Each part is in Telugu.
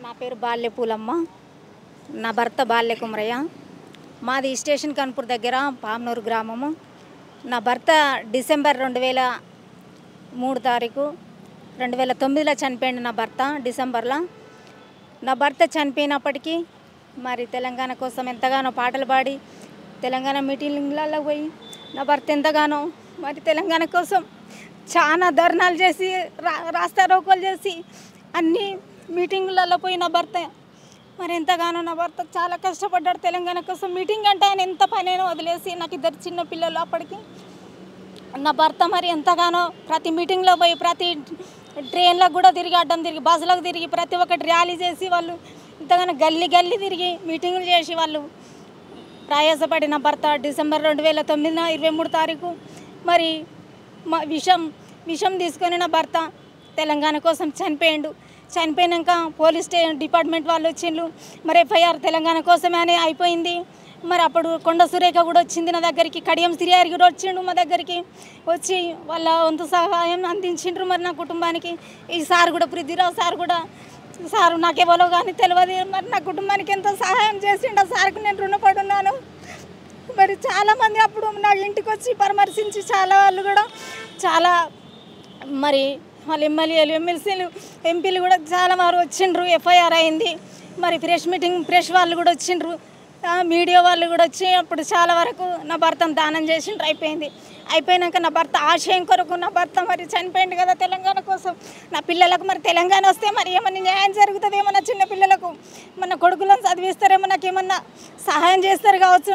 నా పేరు బాల్య పూలమ్మ. నా భర్త బాల్య కుమరయ్య. మాది స్టేషన్ కన్పూర్ దగ్గర పామనూరు గ్రామము. నా భర్త డిసెంబర్ 2003 తారీఖు 2009లో చనిపోయింది. నా భర్త డిసెంబర్లో. నా భర్త చనిపోయినప్పటికీ మరి తెలంగాణ కోసం ఎంతగానో పాటలు పాడి తెలంగాణ మీటింగ్లలో పోయి నా భర్త ఎంతగానో మరి తెలంగాణ కోసం చాలా ధర్నాలు చేసి రాస్తారోకోలు చేసి అన్ని మీటింగులలో పోయి నా భర్త మరి ఎంతగానో నా భర్త చాలా కష్టపడ్డాడు తెలంగాణ కోసం. మీటింగ్ అంటే ఆయన ఎంత పనైనా వదిలేసి, నాకు 2 చిన్న పిల్లలు అప్పటికి. నా భర్త మరి ఎంతగానో ప్రతి మీటింగ్లో పోయి ప్రతి ట్రైన్లకు కూడా తిరిగి అడ్డం తిరిగి బస్సులకు తిరిగి ప్రతి ఒక్కటి ర్యాలీ చేసి వాళ్ళు ఎంతగానో గల్లీ తిరిగి మీటింగులు చేసి వాళ్ళు ప్రయాసపడి నా భర్త డిసెంబర్ 2009 23 తారీఖు మరి విషం తీసుకొని నా భర్త తెలంగాణ కోసం చనిపోయిండు. చనిపోయినాక పోలీస్ డిపార్ట్మెంట్ వాళ్ళు వచ్చిండ్రు. మరి ఎఫ్ఐఆర్ తెలంగాణ కోసమే అని అయిపోయింది. మరి అప్పుడు కొండ సురేఖ కూడా వచ్చింది నా దగ్గరికి, కడియం సిరియారి కూడా వచ్చిండు మా దగ్గరికి. వచ్చి వాళ్ళ వంతు సహాయం అందించిండ్రు మరి నా కుటుంబానికి. ఈ సార్ కూడా పృథ్వీరావు సార్ కూడా సారు నాకెవరో కానీ తెలియదు, మరి నా కుటుంబానికి ఎంతో సహాయం చేసిండు. ఆ సార్కి నేను రుణపడి ఉన్నాను. మరి చాలామంది అప్పుడు నా ఇంటికి వచ్చి పరామర్శించి చాలా వాళ్ళు కూడా చాలా మరి వాళ్ళ ఎమ్మెల్యేలు ఎమ్మెల్సీలు ఎంపీలు కూడా చాలా వారు వచ్చిండ్రు. ఎఫ్ఐఆర్ అయింది. మరి ప్రెస్ వాళ్ళు కూడా వచ్చిండ్రు, మీడియా వాళ్ళు కూడా వచ్చి అప్పుడు చాలా వరకు నా భర్తను దానం చేసిండ్రు. అయిపోయినాక నా భర్త ఆశయం కొరకు నా భర్త మరి చనిపోయింది కదా తెలంగాణ కోసం. నా పిల్లలకు మరి తెలంగాణ వస్తే మరి ఏమన్నా న్యాయం జరుగుతుందేమో, నా చిన్న పిల్లలకు మన కొడుకులను చదివిస్తారేమో, నాకు ఏమన్నా సహాయం చేస్తారు కావచ్చు.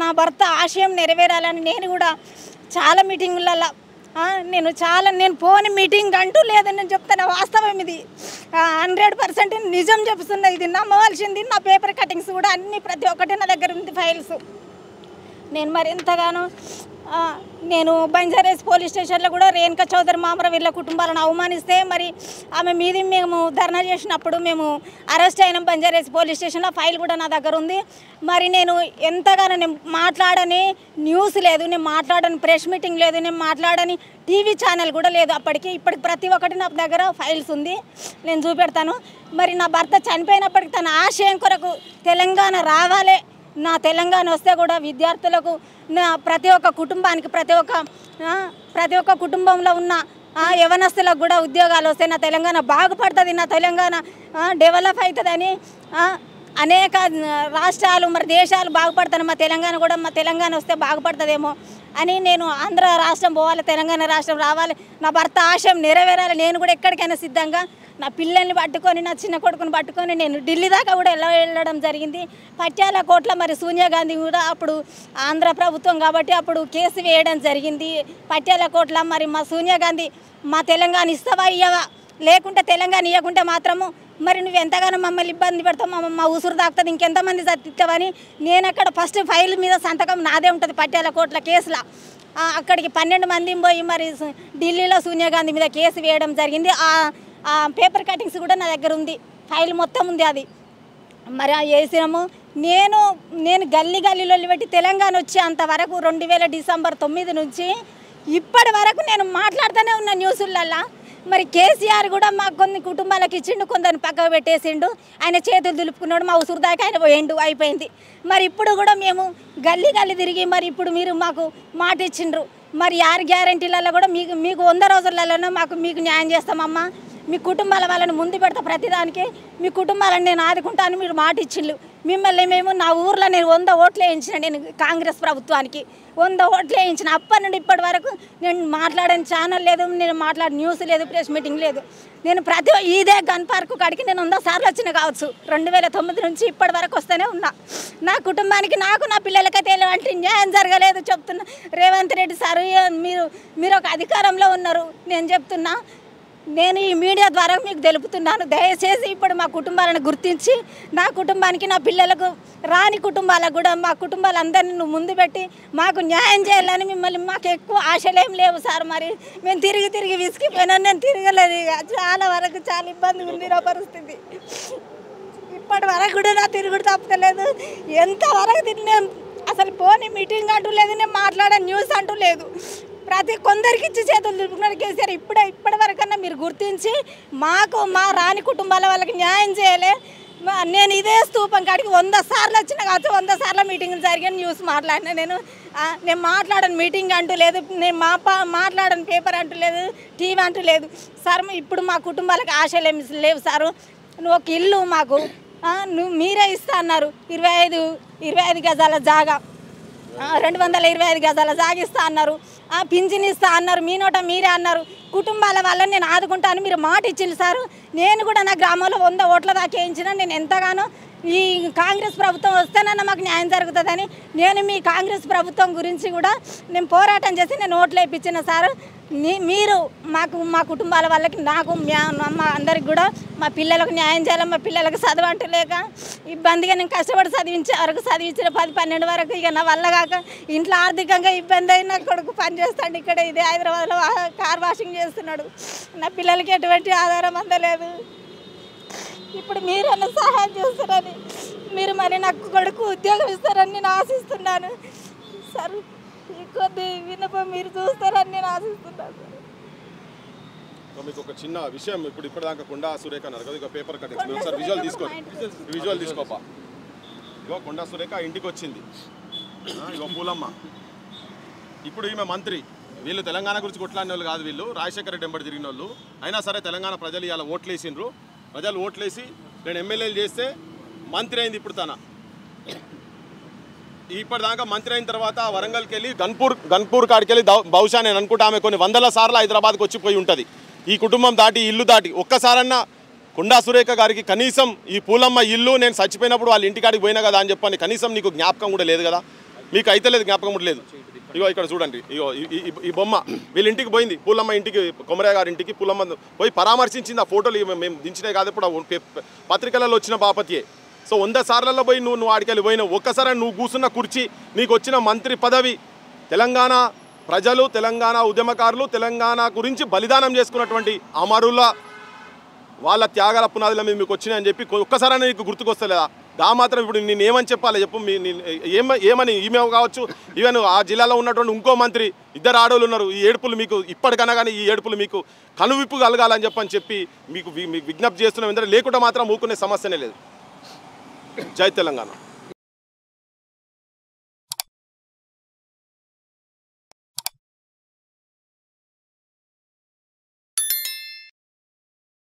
నా భర్త ఆశయం నెరవేరాలని నేను కూడా చాలా మీటింగులలో నేను పోని మీటింగ్ అంటూ లేదని నేను చెప్తాను. వాస్తవం ఇది 100% నిజం చెప్తున్నా. ఇది నమ్మవలసింది. నా పేపర్ కటింగ్స్ కూడా అన్నీ ప్రతి ఒక్కటి నా దగ్గర ఉంది, ఫైల్స్. నేను మరి ఎంతగానో నేను బంజారాస్ పోలీస్ స్టేషన్లో కూడా రేణుకా చౌదరి మామర వీళ్ళ కుటుంబాలను అవమానిస్తే మరి ఆమె మీది మేము ధర్నా చేసినప్పుడు మేము అరెస్ట్ అయినాం బంజారాస్ పోలీస్ స్టేషన్లో. ఫైల్ కూడా నా దగ్గర ఉంది. మరి నేను ఎంతగానో నేను మాట్లాడని న్యూస్ లేదు, నేను మాట్లాడని ప్రెస్ మీటింగ్ లేదు, నేను మాట్లాడని టీవీ ఛానల్ కూడా లేదు అప్పటికి. ఇప్పటికి ప్రతి ఒక్కటి నా దగ్గర ఫైల్స్ ఉంది, నేను చూపెడతాను. మరి నా భర్త చనిపోయినప్పటికీ తన ఆశయం కొరకు తెలంగాణ రావాలి, నా తెలంగాణ వస్తే కూడా విద్యార్థులకు నా ప్రతి ఒక్క కుటుంబానికి ప్రతి ఒక్క కుటుంబంలో ఉన్న యవనస్తులకు కూడా ఉద్యోగాలు వస్తే నా తెలంగాణ బాగుపడుతుంది, నా తెలంగాణ డెవలప్ అవుతుందని అనేక రాష్ట్రాలు మరి దేశాలు బాగుపడతాను. మా తెలంగాణ వస్తే బాగుపడుతుందేమో అని నేను ఆంధ్ర రాష్ట్రం పోవాలి, తెలంగాణ రాష్ట్రం రావాలి, నా భర్త ఆశయం నెరవేరాలి. నేను కూడా ఎక్కడికైనా సిద్ధంగా నా పిల్లల్ని పట్టుకొని నా చిన్న కొడుకుని పట్టుకొని నేను ఢిల్లీ దాకా కూడా వెళ్ళడం జరిగింది. పట్యాల కోట్ల మరి సోనియా గాంధీ కూడా అప్పుడు ఆంధ్ర ప్రభుత్వం కాబట్టి అప్పుడు కేసు వేయడం జరిగింది పట్యాల కోట్ల. మరి మా సోనియా గాంధీ మా తెలంగాణ ఇస్తావా ఇయ్యవా, లేకుంటే తెలంగాణ ఇవ్వకుంటే మాత్రము మరి నువ్వు ఎంతగానో మమ్మల్ని ఇబ్బంది పెడతావు, మా ఉసురు దాకుతుంది, ఇంకెంతమంది చదివిస్తావని నేను అక్కడ ఫస్ట్ ఫైల్ మీద సంతకం నాదే ఉంటుంది పట్యాల కోట్ల కేసులో. అక్కడికి 12 మందిని పోయి మరి ఢిల్లీలో సోనియా గాంధీ మీద కేసు వేయడం జరిగింది. ఆ పేపర్ కటింగ్స్ కూడా నా దగ్గర ఉంది, ఫైల్ మొత్తం ఉంది అది. మరి వేసినాము. నేను గల్లీలో పెట్టి తెలంగాణ వచ్చి అంతవరకు 2000 డిసెంబర్ 9 నుంచి ఇప్పటి వరకు నేను మాట్లాడుతూనే ఉన్న న్యూసులల్లో. మరి కేసీఆర్ కూడా మాకు కొన్ని కుటుంబాలకు ఇచ్చిండు, కొందరిని పక్కకు పెట్టేసిండు, ఆయన చేతులు దులుపుకున్నాడు, మా ఉసురు దాకా ఆయన పోయిండు, అయిపోయింది. మరి ఇప్పుడు కూడా మేము గల్లీ తిరిగి మరి ఇప్పుడు మీరు మాకు మాట ఇచ్చిండ్రు. మరి 6 గ్యారెంటీలలో కూడా మీకు 100 రోజులలోనే మీకు న్యాయం చేస్తామమ్మా, మీ కుటుంబాల వాళ్ళని ముందు పెడతా, ప్రతిదానికి మీ కుటుంబాలను నేను ఆదుకుంటాను మీరు మాట ఇచ్చిండ్రు. మిమ్మల్ని మేము నా ఊర్లో నేను 100 ఓట్లు వేయించిన, నేను కాంగ్రెస్ ప్రభుత్వానికి 100 ఓట్లు వేయించిన. అప్పటి నుండి ఇప్పటి వరకు నేను మాట్లాడని ఛానల్ లేదు, నేను మాట్లాడే న్యూస్ లేదు, ప్రెస్ మీటింగ్ లేదు. నేను ఇదే గన్ పార్కు కాడికి నేను 100 సార్లు వచ్చిన కావచ్చు. 2009 నుంచి ఇప్పటి వరకు వస్తూనే ఉన్నా. నా కుటుంబానికి నాకు నా పిల్లలకైతే ఎలాంటి న్యాయం జరగలేదు చెప్తున్నా. రేవంత్ రెడ్డి సార్ మీరు ఒక అధికారంలో ఉన్నారు, నేను చెప్తున్నా. నేను ఈ మీడియా ద్వారా మీకు తెలుపుతున్నాను, దయచేసి ఇప్పుడు మా కుటుంబాలను గుర్తించి నా కుటుంబానికి నా పిల్లలకు రాని కుటుంబాలకు కూడా మా కుటుంబాలందరినీ నువ్వు ముందు పెట్టి మాకు న్యాయం చేయాలని మిమ్మల్ని మాకు ఎక్కువ ఆశలేం లేవు సార్. మరి మేము తిరిగి విసిగిపోయినా, నేను తిరగలేదు. ఇక చాలా వరకు చాలా ఇబ్బంది ఉంది నా పరిస్థితి. ఇప్పటి వరకు కూడా నా తిరుగుడు తప్పలేదు. ఎంతవరకు నేను అసలు పోనీ మీటింగ్ అంటూ లేదు, నేను మాట్లాడే న్యూస్ అంటూ లేదు. ప్రతి కొందరికి ఇచ్చి చేతులు దులుపుకున్నారు కేసీఆర్. ఇప్పటి వరకన్నా మీరు గుర్తించి మాకు మా రాని కుటుంబాల వాళ్ళకి న్యాయం చేయలే. నేను ఇదే స్తూపం కాడికి 100 సార్లు వచ్చిన కావచ్చు, 100 సార్లు మీటింగ్లు జరిగిన న్యూస్ మాట్లాడినా. నేను మాట్లాడను మీటింగ్ అంటూ లేదు, నేను మాట్లాడను పేపర్ అంటూ లేదు, టీవీ అంటూ లేదు సార్. ఇప్పుడు మా కుటుంబాలకు ఆశలు ఏమి లేవు సారు. నువ్వు ఒక ఇల్లు మాకు మీరే ఇస్తా అన్నారు, 25 గజాల జాగా, 225 గజాల జాగా ఇస్తా అన్నారు, పింఛన్ ఇస్తా అన్నారు, మీ నోట మీరే అన్నారు. కుటుంబాల వాళ్ళని నేను ఆదుకుంటాను మీరు మాట ఇచ్చింది సారు. నేను కూడా నా గ్రామంలో 100 ఓట్ల దాకా వేయించిన. నేను ఎంతగానో ఈ కాంగ్రెస్ ప్రభుత్వం వస్తేనన్నా మాకు న్యాయం జరుగుతుందని నేను మీ కాంగ్రెస్ ప్రభుత్వం గురించి కూడా నేను పోరాటం చేసి నేను ఓట్లు వేయించిన సారు. మీరు మా కుటుంబాల వాళ్ళకి నాకు మా అందరికి కూడా మా పిల్లలకు న్యాయం చేయాలి. మా పిల్లలకు చదవంటూ లేక ఇబ్బందిగా నేను కష్టపడి చదివించిన 10-12 వరకు. ఇక నా వల్ల కాక ఇంట్లో ఆర్థికంగా ఇబ్బంది అయినా కొడుకు పని చేస్తాడు ఇక్కడ, ఇదే హైదరాబాద్లో కార్ వాషింగ్ చేస్తున్నాడు. నా పిల్లలకి ఎటువంటి ఆధారం అందలేదు. ఇప్పుడు మీరన్నా సహాయం చేస్తారని, మీరు మరి నాకు కొడుకు ఉద్యోగం ఇస్తారని నేను ఆశిస్తున్నాను సార్. ఈ కొద్ది విన్నపం మీరు చూస్తారని నేను ఆశిస్తున్నాను సార్. మీకు ఒక చిన్న విషయం, ఇప్పటిదాకా కొండా సురేఖ అన్నారు కదా, ఇక పేపర్ కటింగ్స్ ఒకసారి విజువల్ తీసుకోపా. ఇగో కొండా సురేఖ ఇంటికి వచ్చింది, ఇగో పూలమ్మ. ఇప్పుడు ఈమె మంత్రి. వీళ్ళు తెలంగాణ గురించి కొట్లాడిన వాళ్ళు కాదు, వీళ్ళు రాజశేఖర రెడ్డి వెంబడి తిరిగిన వాళ్ళు. అయినా సరే తెలంగాణ ప్రజలు ఇవాళ ఓట్లేసిండ్రు. ప్రజలు ఓట్లేసి నేను ఎమ్మెల్యేలు చేస్తే మంత్రి అయింది. ఇప్పుడు ఇప్పటిదాకా మంత్రి అయిన తర్వాత వరంగల్కి వెళ్ళి గన్పూర్ కాడికి వెళ్ళి బహుశా నేను అనుకుంటా ఆమె కొన్ని 100 సార్లు హైదరాబాద్కి వచ్చిపోయి ఉంటుంది. ఈ కుటుంబం దాటి ఇల్లు దాటి ఒక్కసారన్నా కొండా సురేఖ గారికి కనీసం ఈ పూలమ్మ ఇల్లు నేను చచ్చిపోయినప్పుడు వాళ్ళ ఇంటికాడికి పోయినా కదా అని చెప్పని కనీసం నీకు జ్ఞాపకం కూడా లేదు కదా, మీకు అయితే లేదు, జ్ఞాపకం కూడా లేదు. ఇగో ఇక్కడ చూడండి, ఇగో ఈ బొమ్మ వీళ్ళ ఇంటికి పోయింది, పూలమ్మ ఇంటికి, కొమరయ్య గారి ఇంటికి పూలమ్మ పోయి పరామర్శించింది. ఆ ఫోటోలు మేము దించినాయి కాదు, ఇప్పుడు పత్రికలలో వచ్చిన బాపతియే. సో 100 సార్లలో పోయి నువ్వు ఆడికెళ్ళి పోయినావు. ఒక్కసారి నువ్వు కూర్చున్న కుర్చీ, నీకు వచ్చిన మంత్రి పదవి, తెలంగాణ ప్రజలు, తెలంగాణ ఉద్యమకారులు, తెలంగాణ గురించి బలిదానం చేసుకున్నటువంటి అమరుల వాళ్ళ త్యాగాల పునాదుల మీద మీకు వచ్చినాయని చెప్పి ఒక్కసారైనా నీకు గుర్తుకొస్తలేదా? దా మాత్రం ఇప్పుడు నేను ఏమని చెప్పాలి చెప్పు. ఏమని ఈమె కావచ్చు, ఈవెన్ ఆ జిల్లాలో ఉన్నటువంటి ఇంకో మంత్రి, 2 ఆడోళ్ళు ఉన్నారు. ఈ ఏడుపులు మీకు ఇప్పటికన్నా కానీ ఈ ఏడుపులు మీకు కనువిప్పు కలగాలని చెప్పి మీకు విజ్ఞప్తి చేస్తున్నాం. ఎందుకంటే లేకుండా మాత్రం ఊకునే సమస్యనే లేదు. జై తెలంగాణ.